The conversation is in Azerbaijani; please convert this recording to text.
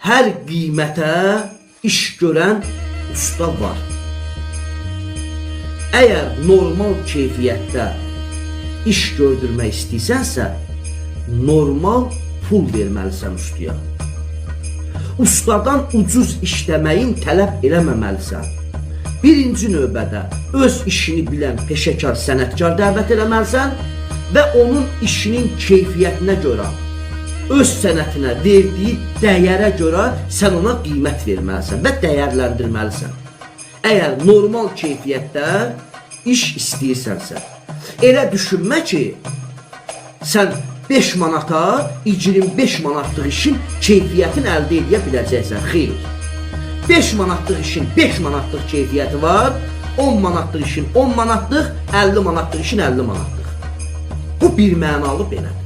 hər qiymətə iş görən usta var. Əgər normal keyfiyyətdə iş gördürmək istəyirsənsə, normal pul verməlisən ustaya. Ustadan ucuz işləməyin tələb eləməməlisən. Birinci növbədə öz işini bilən peşəkar sənətkar dəvət eləməlisən və onun işinin keyfiyyətinə görə, öz sənətinə verdiyi dəyərə görə sən ona qiymət verməlisən və dəyərləndirməlisən. Əgər normal keyfiyyətdə iş istəyirsənsə, elə düşünmə ki, sən 5 manata 25 manatlıq işin keyfiyyətini əldə edə biləcəksən. Xeyr. 5 manatlıq işin 5 manatlıq keyfiyyəti var, 10 manatlıq işin 10 manatlıq, 50 manatlıq işin 50 manatlıq. Bu bir mənalı belədir.